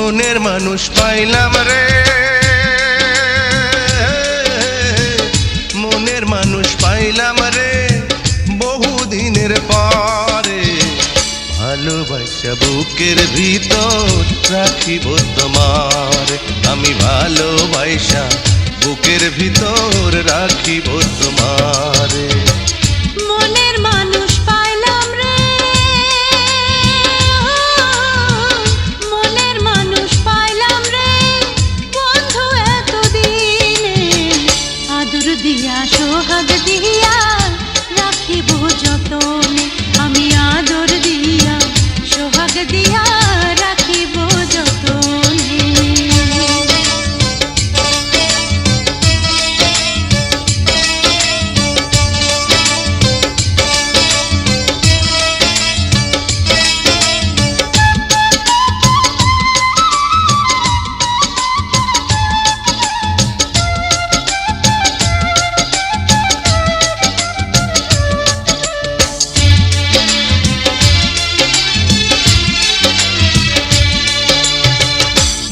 মনের মানুষ পাইলাম রে, মনের মানুষ পাইলাম রে বহুদিনের পরে। ভালোবাসা বুকের ভিতর রাখিব তোমার, আমি ভালোবাসা বুকের ভিতর রাখিব তোমার। মনের মানুষ পাইলাম রে, মনের মানুষ পাইলাম রে বন্ধু এতদিনে। আদর দিয়া সোহাগ দিয়া রাখিব যতনে, আমি আদর দিয়া সোহাগ দিয়া রাখিব যতনে।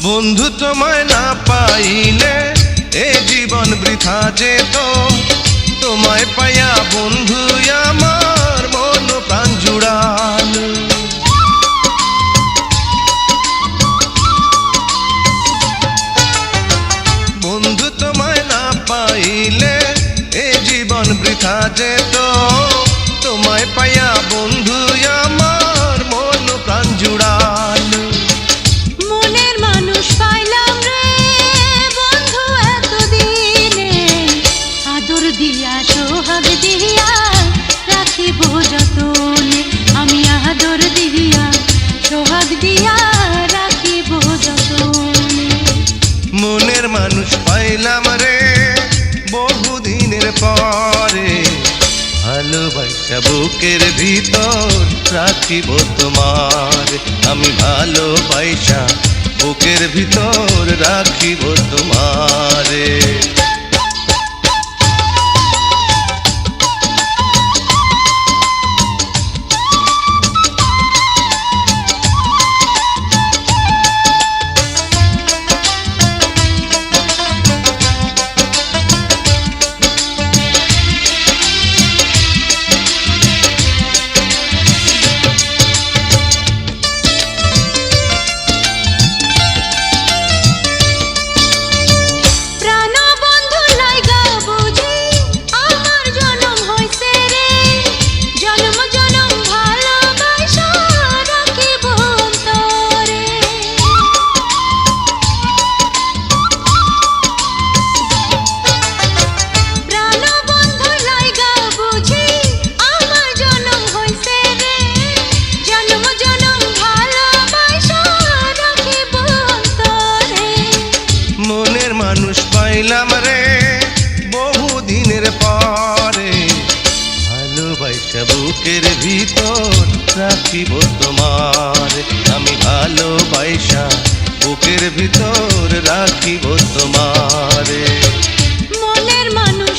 বন্ধু তোমায় না পাইলে এ জীবন বৃথা যেত, তোমায় পাইয়া বন্ধু আমার মন প্রাণ জুড়ালো। বন্ধু তোমায় না পাইলে এ জীবন বৃথা যেত, তোমায় পাইয়া বন্ধু আমার মন প্রাণ জুড়ালো। মনের মানুষ পাইলাম রে বন্ধু এতদিনে, আদর দিয়া সোহাগ দিয়া রাখিব যতনে, আমি আদর দিয়া সোহাগ দিয়া রাখিব যতনে। মনের মানুষ পাইলাম রে বহুদিনের পরে, ভালোবাসা বুকের ভিতর রাখিব তোমার, আমি ভালোবাসা বুকের ভিতর রাখিব তোমারে। মানুষ পাইলাম রে বহুদিনের পরে, ভালোবাসা বুকের ভিতর রাখিব তোমার, আমি ভালোবাসা বুকের ভিতর রাখিব তোমারে। মনের মানুষ